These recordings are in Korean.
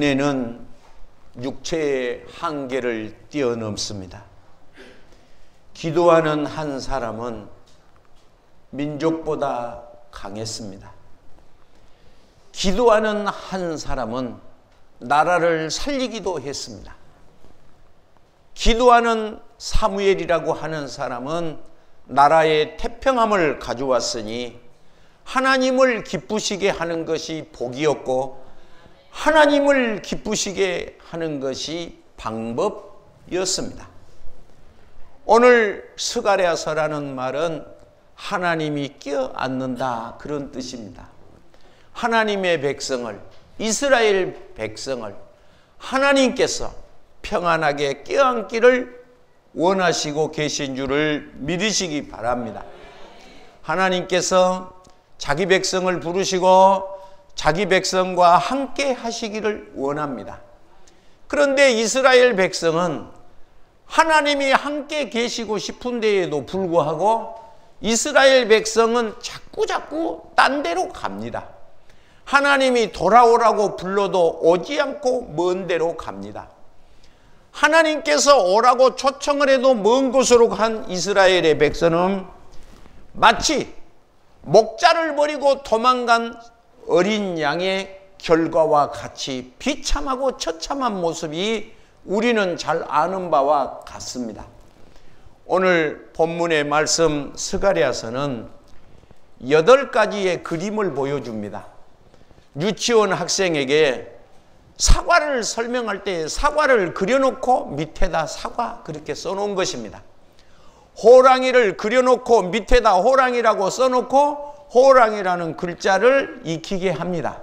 은혜는 육체의 한계를 뛰어넘습니다. 기도하는 한 사람은 민족보다 강했습니다. 기도하는 한 사람은 나라를 살리기도 했습니다. 기도하는 사무엘이라고 하는 사람은 나라의 태평함을 가져왔으니 하나님을 기쁘시게 하는 것이 복이었고 하나님을 기쁘시게 하는 것이 방법이었습니다. 오늘 스가랴서라는 말은 하나님이 껴안는다 그런 뜻입니다. 하나님의 백성을, 이스라엘 백성을 하나님께서 평안하게 껴안기를 원하시고 계신 줄을 믿으시기 바랍니다. 하나님께서 자기 백성을 부르시고 자기 백성과 함께 하시기를 원합니다. 그런데 이스라엘 백성은 하나님이 함께 계시고 싶은 데에도 불구하고 이스라엘 백성은 자꾸 딴 데로 갑니다. 하나님이 돌아오라고 불러도 오지 않고 먼 데로 갑니다. 하나님께서 오라고 초청을 해도 먼 곳으로 간 이스라엘의 백성은 마치 목자를 버리고 도망간 어린 양의 결과와 같이 비참하고 처참한 모습이 우리는 잘 아는 바와 같습니다. 오늘 본문의 말씀 스가랴서는 8가지의 그림을 보여줍니다. 유치원 학생에게 사과를 설명할 때 사과를 그려놓고 밑에다 사과 그렇게 써놓은 것입니다. 호랑이를 그려놓고 밑에다 호랑이라고 써놓고 호랑이라는 글자를 익히게 합니다.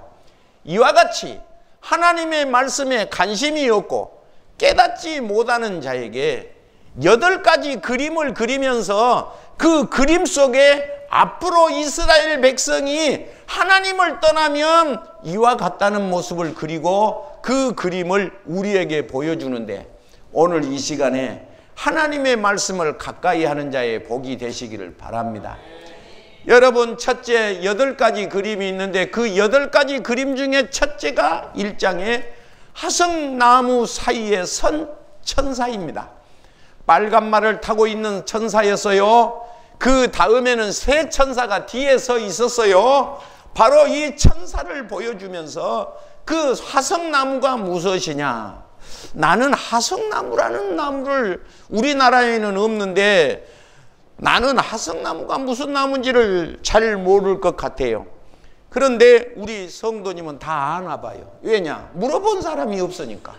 이와 같이 하나님의 말씀에 관심이 없고 깨닫지 못하는 자에게 8가지 그림을 그리면서 그 그림 속에 앞으로 이스라엘 백성이 하나님을 떠나면 이와 같다는 모습을 그리고 그 그림을 우리에게 보여주는데 오늘 이 시간에 하나님의 말씀을 가까이 하는 자의 복이 되시기를 바랍니다. 여러분, 첫째 8가지 그림이 있는데 그 8가지 그림 중에 첫째가 1장에 화석나무 사이에 선 천사입니다. 빨간 말을 타고 있는 천사였어요. 그 다음에는 새 천사가 뒤에 서 있었어요. 바로 이 천사를 보여주면서 그 화석나무가 무엇이냐? 나는 화석나무라는 나무를 우리나라에는 없는데 나는 화석나무가 무슨 나무인지를 잘 모를 것 같아요. 그런데 우리 성도님은 다 아나 봐요. 왜냐? 물어본 사람이 없으니까.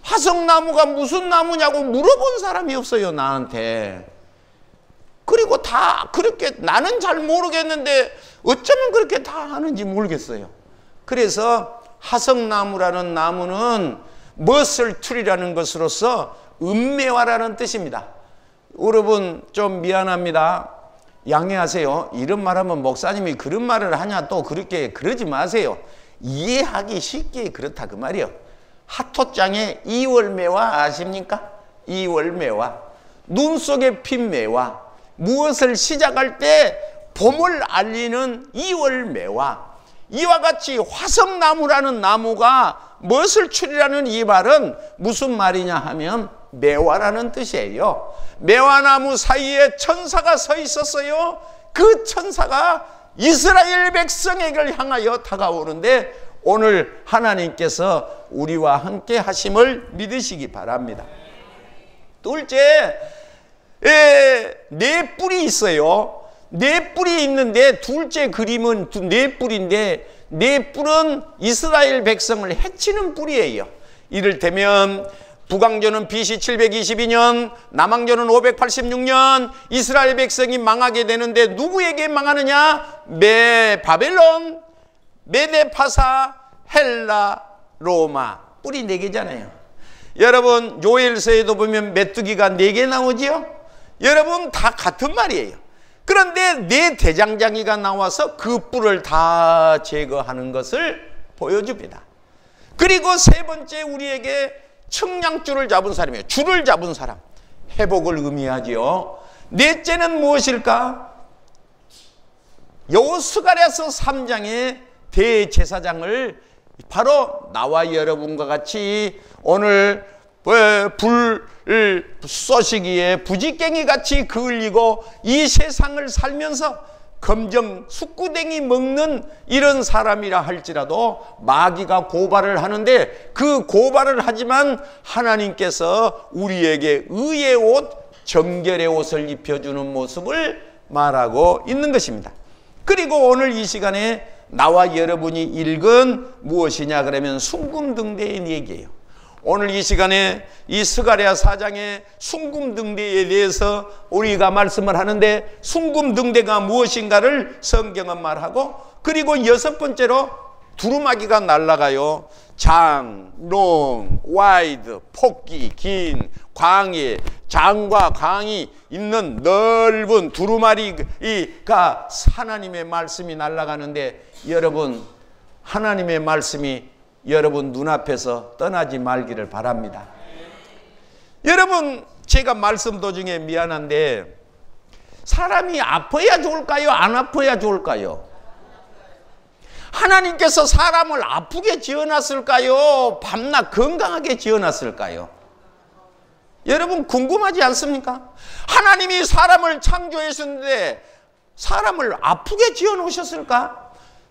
화석나무가 무슨 나무냐고 물어본 사람이 없어요, 나한테. 그리고 다 그렇게 나는 잘 모르겠는데 어쩌면 그렇게 다 아는지 모르겠어요. 그래서 화석나무라는 나무는 멋을 투리라는 것으로서 음매화라는 뜻입니다. 여러분 좀 미안합니다. 양해하세요. 이런 말하면 목사님이 그런 말을 하냐 또 그렇게 그러지 마세요. 이해하기 쉽게 그렇다 그 말이요. 하토장의 이월매화 아십니까? 이월매화. 눈 속에 핀 매화. 무엇을 시작할 때 봄을 알리는 이월매화. 이와 같이 화석나무라는 나무가 무엇을 추리라는 이 말은 무슨 말이냐 하면 매화라는 뜻이에요. 매화나무 사이에 천사가 서 있었어요. 그 천사가 이스라엘 백성에게 향하여 다가오는데 오늘 하나님께서 우리와 함께 하심을 믿으시기 바랍니다. 둘째, 네 뿔이 있어요. 네 뿔이 있는데 둘째 그림은 네 뿔인데 네 뿔은 이스라엘 백성을 해치는 뿔이에요. 이를테면 북왕조는 BC 722년, 남왕조는 586년 이스라엘 백성이 망하게 되는데 누구에게 망하느냐? 바벨론, 메데파사, 헬라, 로마. 뿔이 4개잖아요. 여러분 요엘서에도 보면 메뚜기가 4개 나오지요? 여러분 다 같은 말이에요. 그런데 네 대장장이가 나와서 그 뿔을 다 제거하는 것을 보여줍니다. 그리고 세 번째 우리에게 측량줄을 잡은 사람이에요. 줄을 잡은 사람. 회복을 의미하지요. 넷째는 무엇일까? 스가랴서 3장의 대제사장을 바로 나와 여러분과 같이 오늘 불 쏘시기에 부지깽이 같이 그을리고 이 세상을 살면서 검정 숙구댕이 먹는 이런 사람이라 할지라도 마귀가 고발을 하는데, 그 고발을 하지만 하나님께서 우리에게 의의 옷, 정결의 옷을 입혀주는 모습을 말하고 있는 것입니다. 그리고 오늘 이 시간에 나와 여러분이 읽은 무엇이냐 그러면 순금등대의 얘기예요. 오늘 이 시간에 이 스가랴 4장의 순금등대에 대해서 우리가 말씀을 하는데, 순금등대가 무엇인가를 성경은 말하고, 그리고 6번째로 두루마기가 날아가요. 장, 롱, 와이드, 폭기, 긴, 광해, 장과 광이 있는 넓은 두루마리가 하나님의 말씀이 날아가는데, 여러분 하나님의 말씀이 여러분 눈앞에서 떠나지 말기를 바랍니다. 여러분, 제가 말씀 도중에 미안한데 사람이 아파야 좋을까요? 안 아파야 좋을까요? 하나님께서 사람을 아프게 지어놨을까요? 밤낮 건강하게 지어놨을까요? 여러분 궁금하지 않습니까? 하나님이 사람을 창조하셨는데 사람을 아프게 지어놓으셨을까?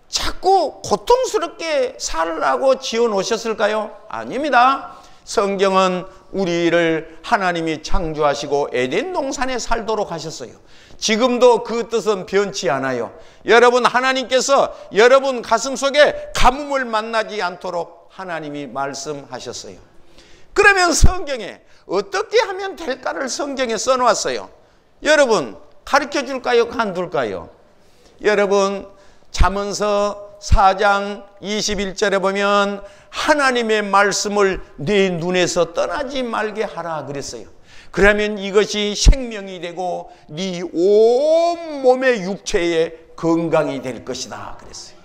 자꾸 고통스럽게 살라고 지어놓으셨을까요? 아닙니다. 성경은 우리를 하나님이 창조하시고 에덴 동산에 살도록 하셨어요. 지금도 그 뜻은 변치 않아요. 여러분, 하나님께서 여러분 가슴속에 가뭄을 만나지 않도록 하나님이 말씀하셨어요. 그러면 성경에 어떻게 하면 될까를 성경에 써놓았어요. 여러분 가르쳐 줄까요? 간둘까요? 여러분, 잠언서 4장 21절에 보면 하나님의 말씀을 네 눈에서 떠나지 말게 하라 그랬어요. 그러면 이것이 생명이 되고 네 온몸의 육체의 건강이 될 것이다 그랬어요.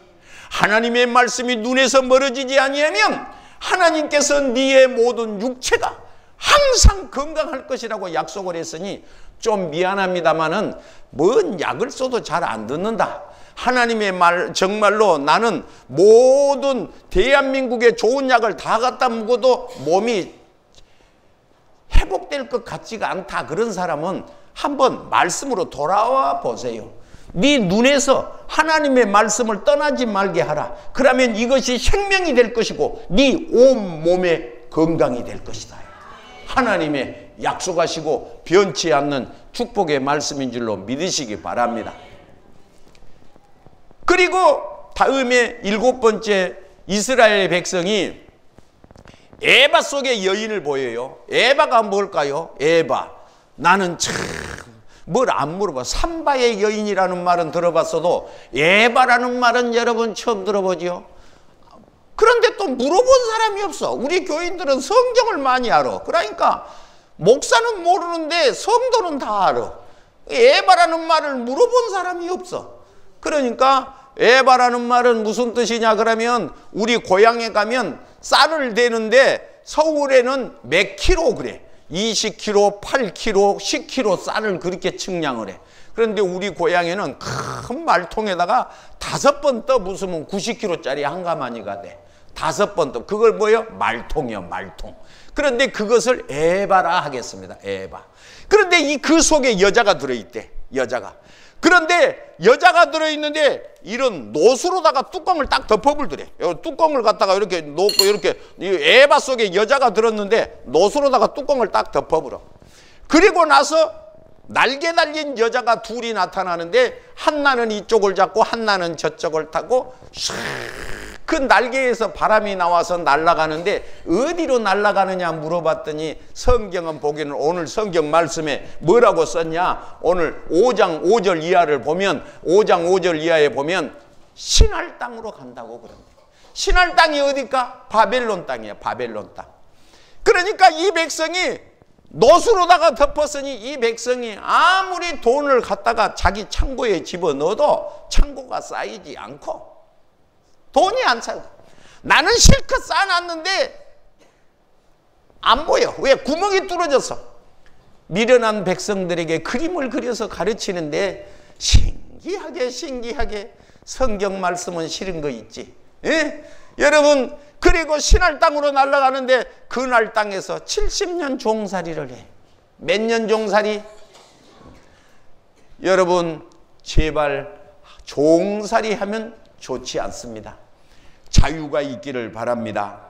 하나님의 말씀이 눈에서 멀어지지 아니하면 하나님께서 네의 모든 육체가 항상 건강할 것이라고 약속을 했으니, 좀 미안합니다마는 뭔 약을 써도 잘 안 듣는다. 하나님의 말, 정말로 나는 모든 대한민국의 좋은 약을 다 갖다 먹어도 몸이 회복될 것 같지가 않다. 그런 사람은 한번 말씀으로 돌아와 보세요. 네 눈에서 하나님의 말씀을 떠나지 말게 하라. 그러면 이것이 생명이 될 것이고 네 온몸의 건강이 될 것이다. 하나님의 약속하시고 변치 않는 축복의 말씀인 줄로 믿으시기 바랍니다. 그리고 다음에 7번째, 이스라엘 백성이 에바 속의 여인을 보여요. 에바가 뭘까요? 에바. 나는 참 뭘 안 물어봐. 삼바의 여인이라는 말은 들어봤어도 에바라는 말은 여러분 처음 들어보지요. 그런데 또 물어본 사람이 없어. 우리 교인들은 성경을 많이 알아. 그러니까 목사는 모르는데 성도는 다 알아. 에바라는 말을 물어본 사람이 없어. 그러니까 에바라는 말은 무슨 뜻이냐 그러면, 우리 고향에 가면 쌀을 대는데 서울에는 몇 킬로 그래. 20kg, 8kg, 10kg 쌀을 그렇게 측량을 해. 그런데 우리 고향에는 큰 말통에다가 5번 떠 부수면 90kg짜리 한 가마니가 돼. 5번 떠. 그걸 뭐예요? 말통이요, 말통. 그런데 그것을 에바라 하겠습니다. 에바. 그런데 그 속에 여자가 들어있대. 여자가. 그런데 여자가 들어있는데 이런 노수로다가 뚜껑을 딱 덮어불더래. 뚜껑을 갖다가 이렇게 놓고, 이렇게 에바 속에 여자가 들었는데 노수로다가 뚜껑을 딱 덮어불어. 그리고 나서 날개 달린 여자가 둘이 나타나는데, 한나는 이쪽을 잡고 한나는 저쪽을 타고 샥 그 날개에서 바람이 나와서 날아가는데, 어디로 날아가느냐 물어봤더니 성경은 보기는 오늘 성경 말씀에 뭐라고 썼냐, 오늘 5장 5절 이하를 보면, 5장 5절 이하에 보면 신할 땅으로 간다고 그럽니다. 신할 땅이 어딜까? 바벨론 땅이야. 바벨론 땅. 그러니까 이 백성이 노수로다가 덮었으니 이 백성이 아무리 돈을 갖다가 자기 창고에 집어넣어도 창고가 쌓이지 않고 돈이 안 차고, 나는 실컷 쌓아놨는데 안 보여. 왜? 구멍이 뚫어져서. 미련한 백성들에게 그림을 그려서 가르치는데 신기하게 성경 말씀은 싫은 거 있지. 예? 여러분, 그리고 신할 땅으로 날아가는데 그날 땅에서 70년 종살이를 해. 몇 년 종살이? 여러분, 제발 종살이 하면 좋지 않습니다. 자유가 있기를 바랍니다.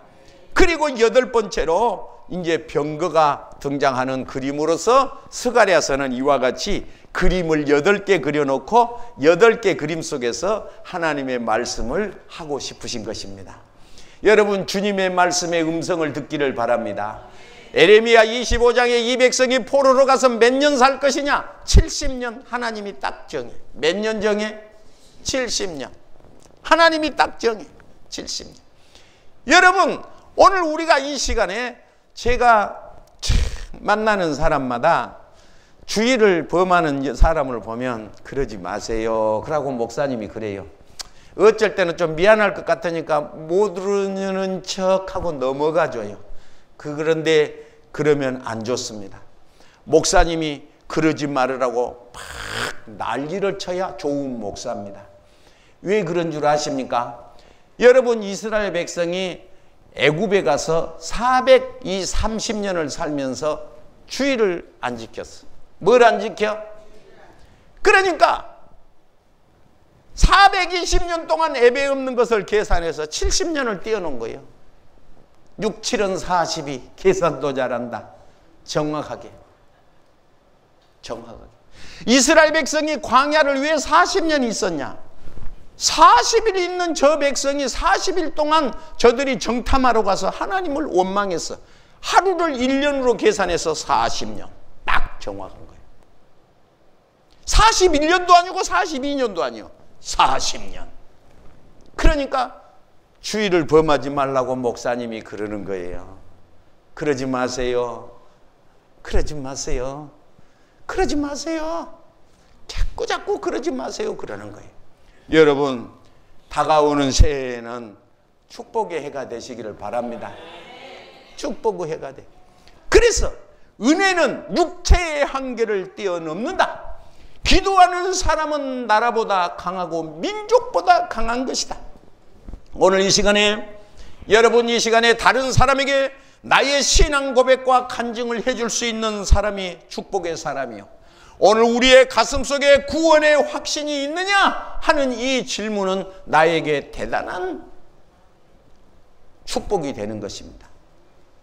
그리고 8번째로 이제 병거가 등장하는 그림으로서 스가랴서는 이와 같이 그림을 8개 그려놓고 8개 그림 속에서 하나님의 말씀을 하고 싶으신 것입니다. 여러분, 주님의 말씀의 음성을 듣기를 바랍니다. 에레미야 25장에 이 백성이 포로로 가서 몇 년 살 것이냐? 70년. 하나님이 딱 정해. 몇 년 정해? 70년. 하나님이 딱 정해. 70년. 여러분, 오늘 우리가 이 시간에 제가 만나는 사람마다 주의를 범하는 사람을 보면 그러지 마세요. 그러고 목사님이 그래요. 어쩔 때는 좀 미안할 것 같으니까 모르는 척하고 넘어가줘요. 그런데 그러면 안 좋습니다. 목사님이 그러지 말으라고 막 난리를 쳐야 좋은 목사입니다. 왜 그런 줄 아십니까? 여러분, 이스라엘 백성이 애굽에 가서 430년을 살면서 주의를 안 지켰어. 뭘 안 지켜? 그러니까 420년 동안 예배 없는 것을 계산해서 70년을 띄워놓은 거예요. 6, 7은 42. 계산도 잘한다. 정확하게. 이스라엘 백성이 광야를 왜 40년 있었냐? 40일 있는 저 백성이 40일 동안 저들이 정탐하러 가서 하나님을 원망했어. 하루를 1년으로 계산해서 40년. 딱 정확한 거예요. 41년도 아니고 42년도 아니요. 40년. 그러니까 주의를 범하지 말라고 목사님이 그러는 거예요. 그러지 마세요. 그러지 마세요. 그러지 마세요. 자꾸 그러지 마세요. 그러는 거예요. 여러분, 다가오는 새해에는 축복의 해가 되시기를 바랍니다. 축복의 해가 돼. 그래서 은혜는 육체의 한계를 뛰어넘는다. 기도하는 사람은 나라보다 강하고 민족보다 강한 것이다. 오늘 이 시간에, 여러분 이 시간에 다른 사람에게 나의 신앙 고백과 간증을 해줄 수 있는 사람이 축복의 사람이요. 오늘 우리의 가슴 속에 구원의 확신이 있느냐 하는 이 질문은 나에게 대단한 축복이 되는 것입니다.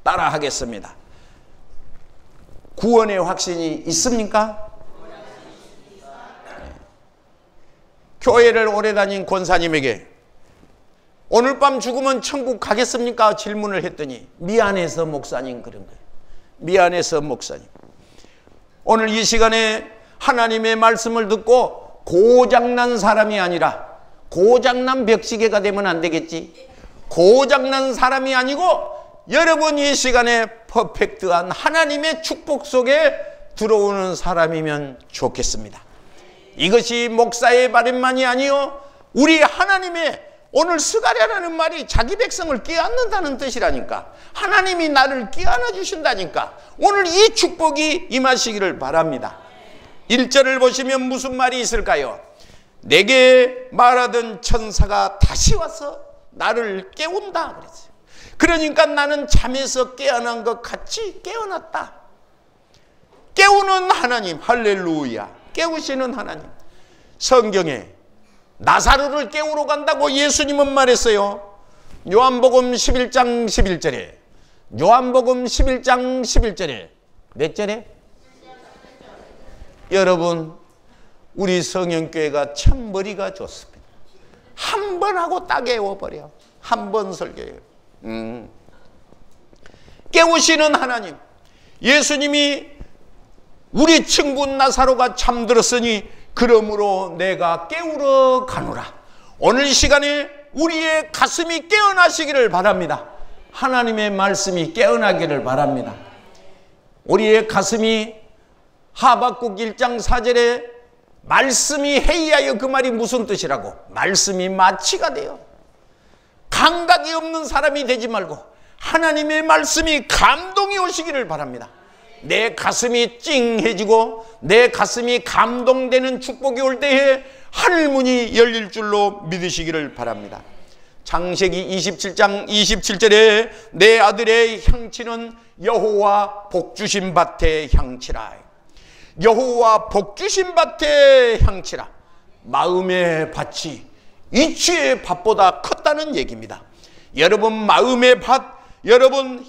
따라 하겠습니다. 구원의 확신이 있습니까? 네. 교회를 오래 다닌 권사님에게 오늘 밤 죽으면 천국 가겠습니까? 질문을 했더니 미안해서 목사님 그런 거예요. 미안해서 목사님. 오늘 이 시간에 하나님의 말씀을 듣고 고장난 사람이 아니라 고장난 벽시계가 되면 안 되겠지. 고장난 사람이 아니고 여러분 이 시간에 퍼펙트한 하나님의 축복 속에 들어오는 사람이면 좋겠습니다. 이것이 목사의 바람만이 아니요, 우리 하나님의, 오늘 스가랴라는 말이 자기 백성을 껴안는다는 뜻이라니까. 하나님이 나를 껴안아 주신다니까. 오늘 이 축복이 임하시기를 바랍니다. 1절을 보시면 무슨 말이 있을까요? 내게 말하던 천사가 다시 와서 나를 깨운다 그랬어요. 그러니까 나는 잠에서 깨어난 것 같이 깨어났다. 깨우는 하나님, 할렐루야. 깨우시는 하나님. 성경에 나사로를 깨우러 간다고 예수님은 말했어요. 요한복음 11장 11절에, 요한복음 11장 11절에 몇 절에? 여러분, 우리 성령교회가 참 머리가 좋습니다. 한 번 하고 딱 깨워버려. 한 번 설교해요. 깨우시는 하나님. 예수님이 우리 친구 나사로가 잠들었으니 그러므로 내가 깨우러 가노라. 오늘 이 시간에 우리의 가슴이 깨어나시기를 바랍니다. 하나님의 말씀이 깨어나기를 바랍니다. 우리의 가슴이 하박국 1장 4절에 말씀이 해이하여, 그 말이 무슨 뜻이라고? 말씀이 마취가 돼요. 감각이 없는 사람이 되지 말고 하나님의 말씀이 감동이 오시기를 바랍니다. 내 가슴이 찡해지고 내 가슴이 감동되는 축복이 올 때에 하늘문이 열릴 줄로 믿으시기를 바랍니다. 창세기 27장 27절에 내 아들의 향치는 여호와 복주신 밭의 향치라. 여호와 복주신 밭의 향치라. 마음의 밭이 이치의 밭보다 컸다는 얘기입니다. 여러분 마음의 밭, 여러분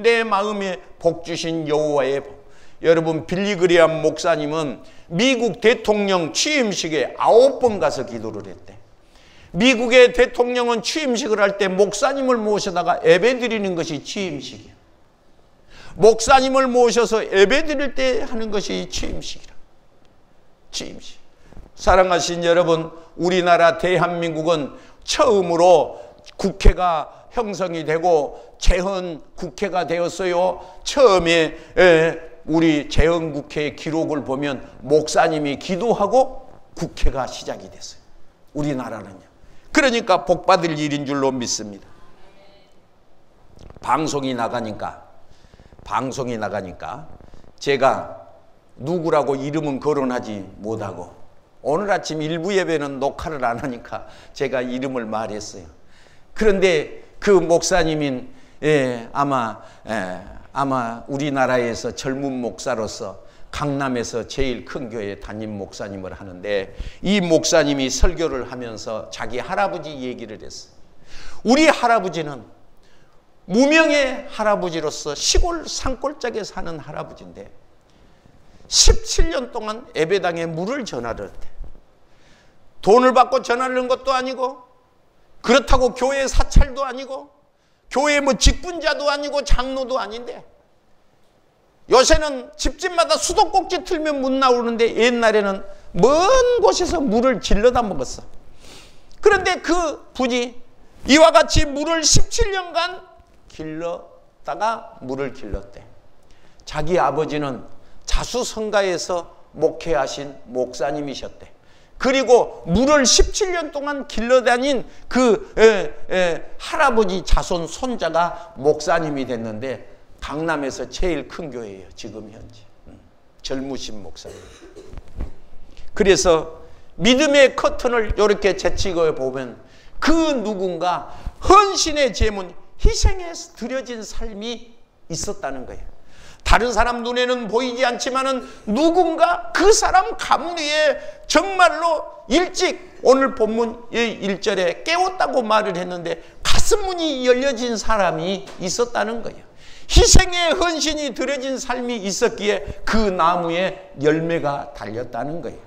내 마음에 복주신 여호와의 복. 여러분 빌리그리암 목사님은 미국 대통령 취임식에 9번 가서 기도를 했대. 미국의 대통령은 취임식을 할 때 목사님을 모셔다가 예배드리는 것이 취임식이야. 목사님을 모셔서 예배드릴 때 하는 것이 취임식이라. 취임식. 사랑하신 여러분, 우리나라 대한민국은 처음으로 국회가 형성이 되고 재헌 국회가 되었어요. 처음에 우리 재헌 국회의 기록을 보면 목사님이 기도하고 국회가 시작이 됐어요. 우리나라는요. 그러니까 복받을 일인 줄로 믿습니다. 방송이 나가니까 제가 누구라고 이름은 거론하지 못하고 오늘 아침 일부 예배는 녹화를 안 하니까 제가 이름을 말했어요. 그런데 그 목사님인 아마 우리나라에서 젊은 목사로서 강남에서 제일 큰 교회 담임 목사님을 하는데 이 목사님이 설교를 하면서 자기 할아버지 얘기를 했어요. 우리 할아버지는 무명의 할아버지로서 시골 산골짜기에 사는 할아버지인데 17년 동안 예배당에 물을 전화를 했대. 돈을 받고 전화를 한 것도 아니고 그렇다고 교회 사찰도 아니고 교회 뭐 직분자도 아니고 장로도 아닌데 요새는 집집마다 수도꼭지 틀면 문 나오는데 옛날에는 먼 곳에서 물을 길러다 먹었어. 그런데 그 분이 이와 같이 물을 17년간 길렀다가 물을 길렀대. 자기 아버지는 자수성가에서 목회하신 목사님이셨대. 그리고 물을 17년 동안 길러다닌 그 할아버지 자손 손자가 목사님이 됐는데 강남에서 제일 큰 교회예요. 지금 현재. 젊으신 목사님. 그래서 믿음의 커튼을 이렇게 제치고 보면 그 누군가 헌신의 제문, 희생에서 드려진 삶이 있었다는 거예요. 다른 사람 눈에는 보이지 않지만은 누군가 그 사람 가문에 정말로 일찍 오늘 본문 1절에 깨웠다고 말을 했는데 가슴문이 열려진 사람이 있었다는 거예요. 희생의 헌신이 드려진 삶이 있었기에 그 나무에 열매가 달렸다는 거예요.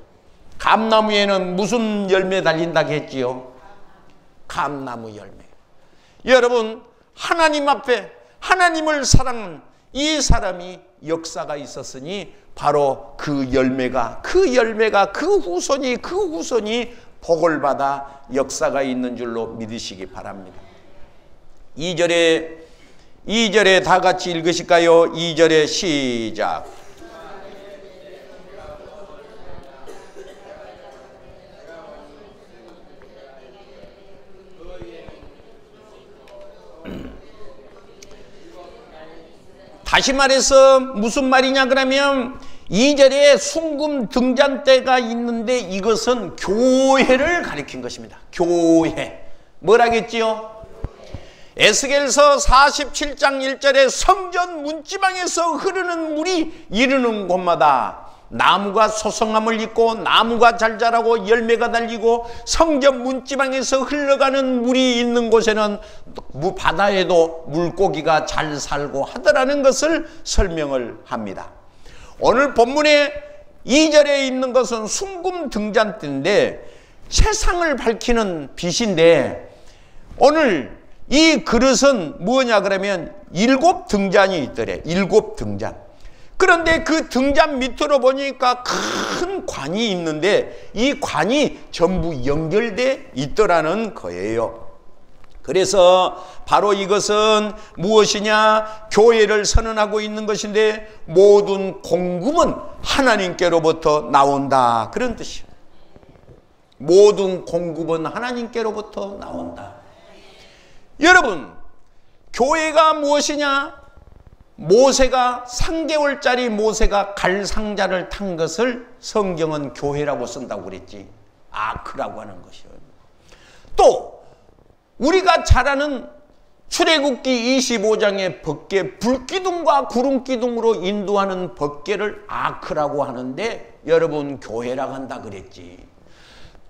감나무에는 무슨 열매 달린다고 했지요? 감나무 열매. 여러분 하나님 앞에 하나님을 사랑한 이 사람이 역사가 있었으니 바로 그 열매가 그 후손이 복을 받아 역사가 있는 줄로 믿으시기 바랍니다. 2절에 다 같이 읽으실까요? 2절에 시작. 다시 말해서 무슨 말이냐 그러면 2절에 순금 등잔대가 있는데 이것은 교회를 가리킨 것입니다. 교회. 뭐라겠지요? 에스겔서 47장 1절에 성전 문지방에서 흐르는 물이 이르는 곳마다 나무가 소성함을 입고 나무가 잘 자라고 열매가 달리고 성전 문지방에서 흘러가는 물이 있는 곳에는 바다에도 물고기가 잘 살고 하더라는 것을 설명을 합니다. 오늘 본문의 2절에 있는 것은 순금 등잔대인데 세상을 밝히는 빛인데 오늘 이 그릇은 뭐냐 그러면 7 등잔이 있더래. 7 등잔. 그런데 그 등잔 밑으로 보니까 큰 관이 있는데 이 관이 전부 연결돼 있더라는 거예요. 그래서 바로 이것은 무엇이냐? 교회를 선언하고 있는 것인데 모든 공급은 하나님께로부터 나온다. 그런 뜻이에요. 모든 공급은 하나님께로부터 나온다. 여러분, 교회가 무엇이냐? 모세가 3개월짜리 모세가 갈 상자를 탄 것을 성경은 교회라고 쓴다고 그랬지. 아크라고 하는 것이요. 또 우리가 잘 아는 출애굽기 25장의 법궤, 불기둥과 구름기둥으로 인도하는 법궤를 아크라고 하는데 여러분 교회라고 한다 그랬지.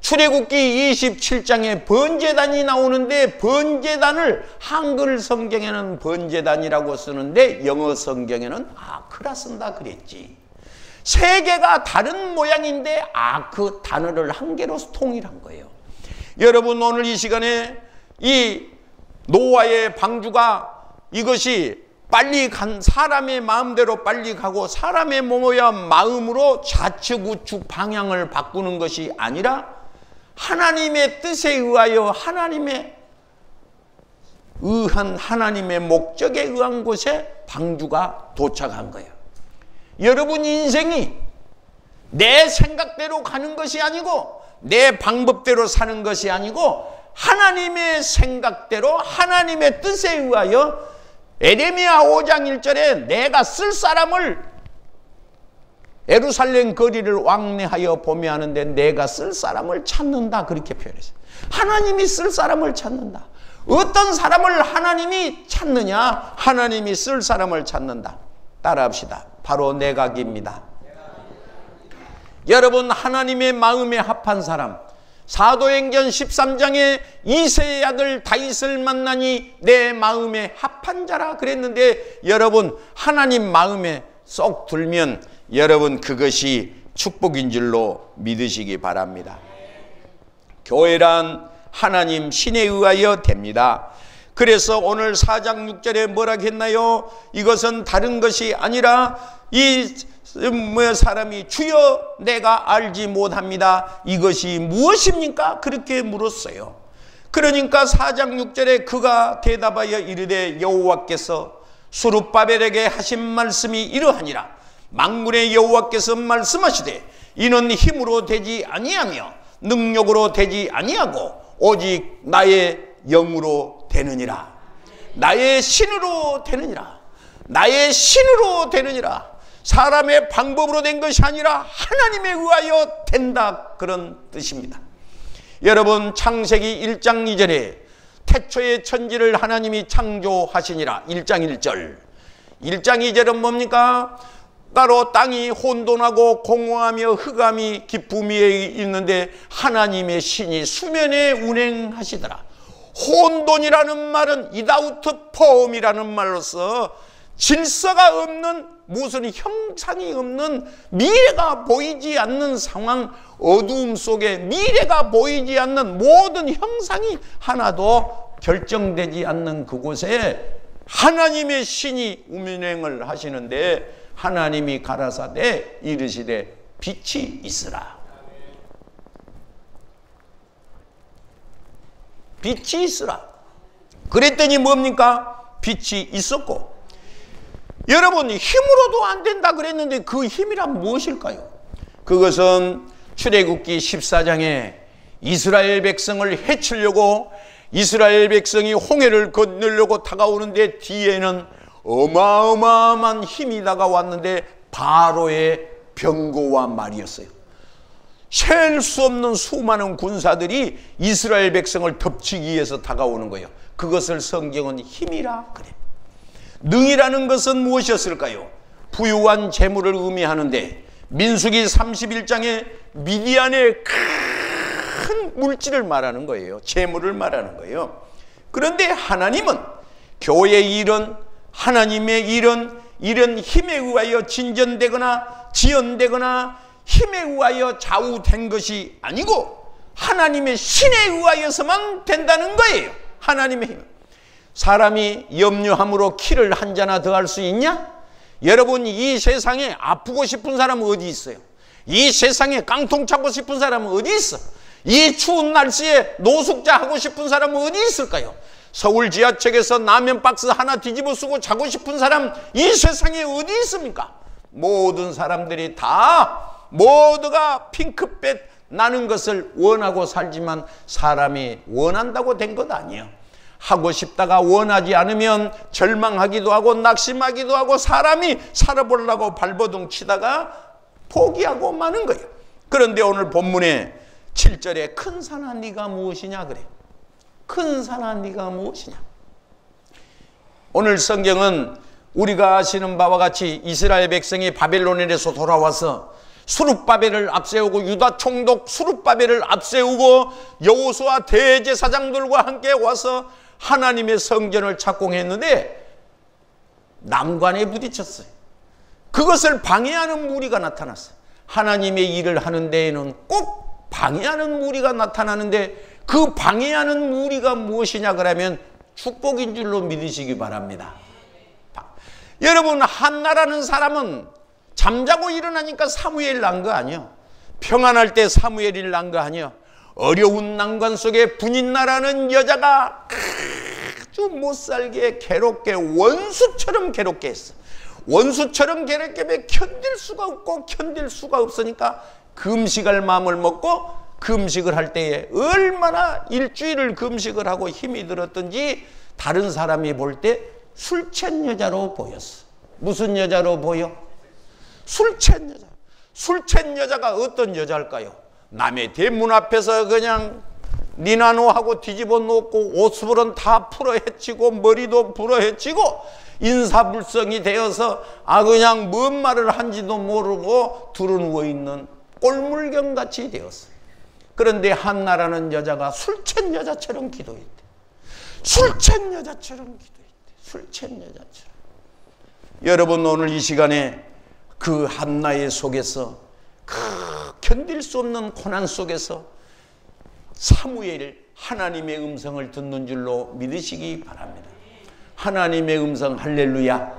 출애굽기 27장에 번제단이 나오는데 번제단을 한글 성경에는 번제단이라고 쓰는데 영어 성경에는 아크라 쓴다 그랬지. 세 개가 다른 모양인데 아크 단어를 한 개로 통일한 거예요. 여러분 오늘 이 시간에 이 노아의 방주가 이것이 빨리 간 사람의 마음대로 빨리 가고 사람의 모모야 마음으로 좌측 우측 방향을 바꾸는 것이 아니라 하나님의 뜻에 의하여 하나님의 의한 하나님의 목적에 의한 곳에 방주가 도착한 거예요. 여러분 인생이 내 생각대로 가는 것이 아니고 내 방법대로 사는 것이 아니고 하나님의 생각대로 하나님의 뜻에 의하여 에레미야 5장 1절에 내가 쓸 사람을 예루살렘 거리를 왕래하여 보며 하는데 내가 쓸 사람을 찾는다 그렇게 표현했어요. 하나님이 쓸 사람을 찾는다. 어떤 사람을 하나님이 찾느냐? 하나님이 쓸 사람을 찾는다. 따라합시다. 바로 내각입니다. 여러분 하나님의 마음에 합한 사람, 사도행전 13장에 이새의 아들 다윗을 만나니 내 마음에 합한 자라 그랬는데 여러분 하나님 마음에 쏙 들면 여러분 그것이 축복인 줄로 믿으시기 바랍니다. 교회란 하나님 신에 의하여 됩니다. 그래서 오늘 4장 6절에 뭐라 했나요? 이것은 다른 것이 아니라 이 사람이 주여 내가 알지 못합니다. 이것이 무엇입니까? 그렇게 물었어요. 그러니까 4장 6절에 그가 대답하여 이르되 여호와께서 스룹바벨에게 하신 말씀이 이러하니라. 만군의 여호와께서 말씀하시되 이는 힘으로 되지 아니하며 능력으로 되지 아니하고 오직 나의 영으로 되느니라. 나의 신으로 되느니라. 나의 신으로 되느니라. 사람의 방법으로 된 것이 아니라 하나님에 의하여 된다 그런 뜻입니다. 여러분 창세기 1장 2절에 태초의 천지를 하나님이 창조하시니라 1장 1절 1장 2절은 뭡니까? 바로 땅이 혼돈하고 공허하며 흑암이 깊음 위에 있는데 하나님의 신이 수면에 운행하시더라. 혼돈이라는 말은 without form이라는 말로서 질서가 없는 무슨 형상이 없는 미래가 보이지 않는 상황, 어두움 속에 미래가 보이지 않는 모든 형상이 하나도 결정되지 않는 그곳에 하나님의 신이 운행을 하시는데 하나님이 가라사대 이르시되 빛이 있으라. 빛이 있으라. 그랬더니 뭡니까? 빛이 있었고. 여러분 힘으로도 안 된다 그랬는데 그 힘이란 무엇일까요? 그것은 출애굽기 14장에 이스라엘 백성을 해치려고 이스라엘 백성이 홍해를 건너려고 다가오는데 뒤에는 어마어마한 힘이 다가왔는데 바로의 병거와 말이었어요. 셀 수 없는 수많은 군사들이 이스라엘 백성을 덮치기 위해서 다가오는 거예요. 그것을 성경은 힘이라 그래. 능이라는 것은 무엇이었을까요? 부유한 재물을 의미하는데 민수기 31장에 미디안의 큰 물질을 말하는 거예요. 재물을 말하는 거예요. 그런데 하나님은 교회의 일은 하나님의 일은 이런 힘에 의하여 진전되거나 지연되거나 힘에 의하여 좌우된 것이 아니고 하나님의 신에 의하여서만 된다는 거예요. 하나님의 힘. 사람이 염려함으로 키를 한 잔나 더 할 수 있냐? 여러분 이 세상에 아프고 싶은 사람은 어디 있어요? 이 세상에 깡통 차고 싶은 사람은 어디 있어? 이 추운 날씨에 노숙자 하고 싶은 사람은 어디 있을까요? 서울 지하철에서 라면 박스 하나 뒤집어 쓰고 자고 싶은 사람 이 세상에 어디 있습니까? 모든 사람들이 다 모두가 핑크빛 나는 것을 원하고 살지만 사람이 원한다고 된 것 아니에요. 하고 싶다가 원하지 않으면 절망하기도 하고 낙심하기도 하고 사람이 살아보려고 발버둥 치다가 포기하고 마는 거예요. 그런데 오늘 본문에 7절에 큰 산아 네가 무엇이냐 그래. 큰 산아 네가 무엇이냐. 오늘 성경은 우리가 아시는 바와 같이 이스라엘 백성이 바벨론에서 돌아와서 수룹바벨을 앞세우고 유다 총독 수룹바벨을 앞세우고 여호수아 대제사장들과 함께 와서 하나님의 성전을 착공했는데 난관에 부딪혔어요. 그것을 방해하는 무리가 나타났어요. 하나님의 일을 하는 데에는 꼭 방해하는 무리가 나타나는데 그 방해하는 무리가 무엇이냐 그러면 축복인 줄로 믿으시기 바랍니다. 여러분, 한나라는 사람은 잠자고 일어나니까 사무엘 난 거 아니요. 평안할 때 사무엘이 난 거 아니요. 어려운 난관 속에 분인나라는 여자가 아주 못살게 괴롭게 원수처럼 괴롭게 했어. 원수처럼 괴롭게 견딜 수가 없고 견딜 수가 없으니까 금식할 마음을 먹고 금식을 할 때에 얼마나 일주일을 금식을 하고 힘이 들었던지 다른 사람이 볼 때 술 취한 여자로 보였어. 무슨 여자로 보여? 술 취한 여자. 술 취한 여자가 어떤 여자일까요? 남의 대문 앞에서 그냥 니나노하고 뒤집어 놓고 옷수불은 다 풀어 헤치고 머리도 풀어 헤치고 인사불성이 되어서 그냥 뭔 말을 한지도 모르고 두루누워 있는 꼴물견같이 되었어요. 그런데 한나라는 여자가 술 취한 여자처럼 기도했대. 술 취한 여자처럼 기도했대. 술 취한 여자처럼. 여러분, 오늘 이 시간에 그 한나의 속에서 그 견딜 수 없는 고난 속에서 사무엘 하나님의 음성을 듣는 줄로 믿으시기 바랍니다. 하나님의 음성, 할렐루야.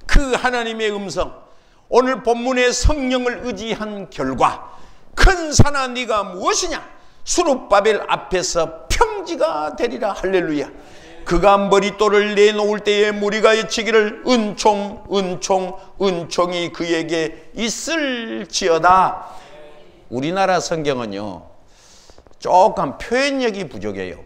그 하나님의 음성, 오늘 본문의 성령을 의지한 결과 큰 산아 네가 무엇이냐? 수룹바벨 앞에서 평지가 되리라. 할렐루야. 그가 머릿돌을 내놓을 때에 무리가 외치기를 은총 은총 은총이 그에게 있을지어다. 우리나라 성경은요 조금 표현력이 부족해요.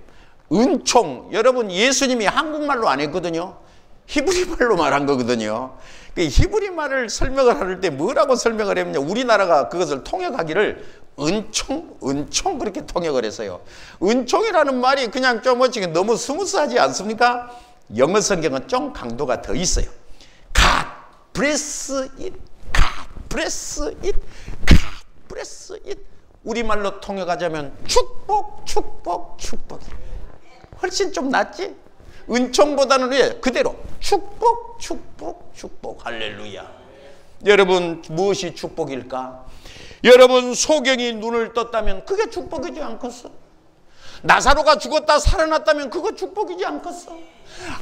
은총, 여러분 예수님이 한국말로 안 했거든요. 히브리말로 말한 거거든요. 그 히브리말을 설명을 할 때 뭐라고 설명을 했냐, 우리나라가 그것을 통역하기를 은총 그렇게 통역을 했어요. 은총이라는 말이 그냥 좀 어찌게 너무 스무스하지 않습니까? 영어 성경은 좀 강도가 더 있어요. God bless it, God bless it, God bless it. 우리말로 통역하자면 축복, 축복, 축복. 훨씬 좀 낫지? 은총보다는 왜? 그대로 축복, 축복, 축복. 할렐루야. 여러분, 무엇이 축복일까? 여러분, 소경이 눈을 떴다면 그게 축복이지 않겠어? 나사로가 죽었다 살아났다면 그거 축복이지 않겠어?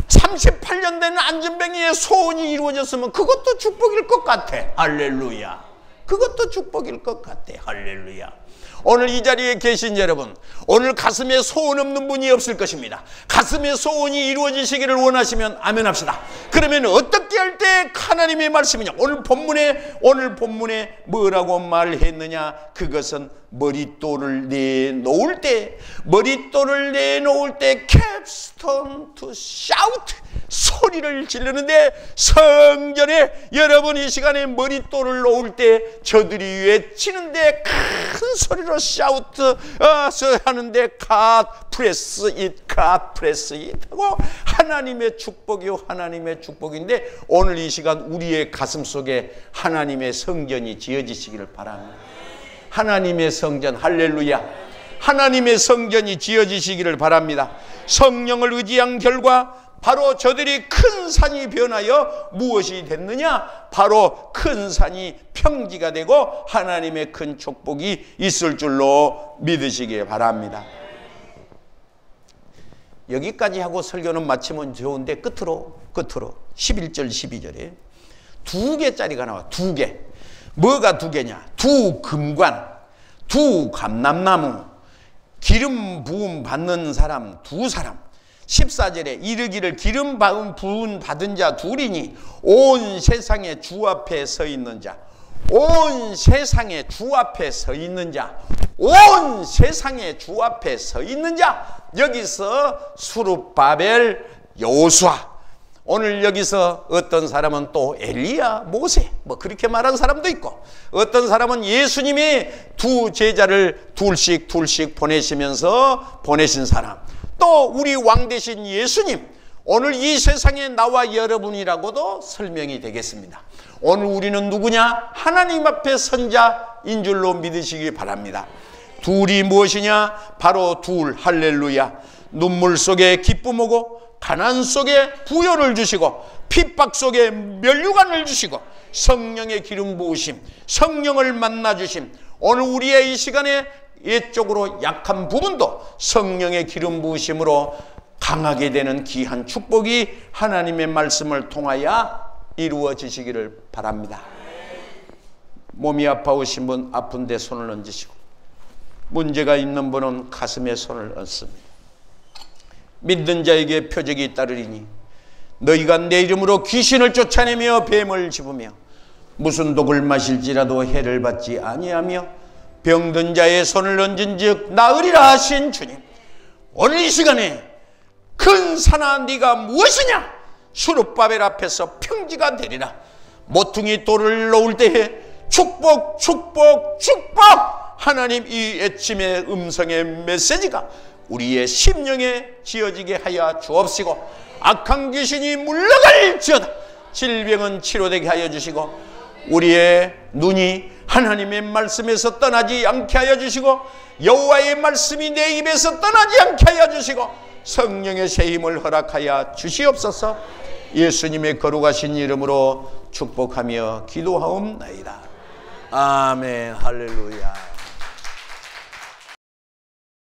38년 된 안전뱅이의 소원이 이루어졌으면 그것도 축복일 것 같아. 할렐루야. 그것도 축복일 것 같아. 할렐루야. 오늘 이 자리에 계신 여러분, 오늘 가슴에 소원 없는 분이 없을 것입니다. 가슴에 소원이 이루어지시기를 원하시면 아멘 합시다. 그러면 어떻게 할 때 하나님의 말씀이냐? 오늘 본문에 뭐라고 말했느냐? 그것은 머릿돌을 내놓을 때, capstone to shout, 소리를 지르는데, 성전에 여러분 이 시간에 머릿돌을 놓을 때 저들이 외치는데 큰 소리로 shout 하는데 God press it, God press it 하고 하나님의 축복이요, 하나님의 축복인데 오늘 이 시간 우리의 가슴 속에 하나님의 성전이 지어지시기를 바랍니다. 하나님의 성전, 할렐루야. 하나님의 성전이 지어지시기를 바랍니다. 성령을 의지한 결과 바로 저들이 큰 산이 변하여 무엇이 됐느냐? 바로 큰 산이 평지가 되고 하나님의 큰 축복이 있을 줄로 믿으시기 바랍니다. 여기까지 하고 설교는 마치면 좋은데 끝으로 11절 12절에 두 개짜리가 나와. 두 개. 뭐가 두 개냐? 두 금관, 두 감람나무, 기름 부음 받는 사람 두 사람. 14절에 이르기를 기름 부음 받은 자 둘이니 온 세상의 주 앞에 서 있는 자, 온 세상의 주 앞에 서 있는 자, 온 세상의 주 앞에 서 있는 자. 여기서 수룹바벨, 여호수아. 오늘 여기서 어떤 사람은 또 엘리야, 모세 뭐 그렇게 말하는 사람도 있고, 어떤 사람은 예수님이 두 제자를 둘씩 보내시면서 보내신 사람, 또 우리 왕 되신 예수님, 오늘 이 세상에 나와 여러분이라고도 설명이 되겠습니다. 오늘 우리는 누구냐? 하나님 앞에 선자인 줄로 믿으시기 바랍니다. 둘이 무엇이냐? 바로 둘, 할렐루야. 눈물 속에 기쁨 오고 가난 속에 부여를 주시고 핍박 속에 면류관을 주시고 성령의 기름 부으심, 성령을 만나 주심. 오늘 우리의 이 시간에 옛적으로 약한 부분도 성령의 기름 부으심으로 강하게 되는 귀한 축복이 하나님의 말씀을 통하여 이루어지시기를 바랍니다. 몸이 아파오신 분 아픈 데 손을 얹으시고, 문제가 있는 분은 가슴에 손을 얹습니다. 믿는 자에게 표적이 따르리니 너희가 내 이름으로 귀신을 쫓아내며 뱀을 집으며 무슨 독을 마실지라도 해를 받지 아니하며 병든 자의 손을 얹은 즉 나으리라 하신 주님, 오늘 이 시간에 큰 산아 네가 무엇이냐? 수룹바벨 앞에서 평지가 되리라. 모퉁이 돌을 놓을 때에 축복 축복 축복. 하나님, 이 아침의 음성의 메시지가 우리의 심령에 지어지게 하여 주옵시고 악한 귀신이 물러갈지어다. 질병은 치료되게 하여 주시고 우리의 눈이 하나님의 말씀에서 떠나지 않게 하여 주시고 여호와의 말씀이 내 입에서 떠나지 않게 하여 주시고 성령의 새 힘을 허락하여 주시옵소서. 예수님의 거룩하신 이름으로 축복하며 기도하옵나이다. 아멘. 할렐루야.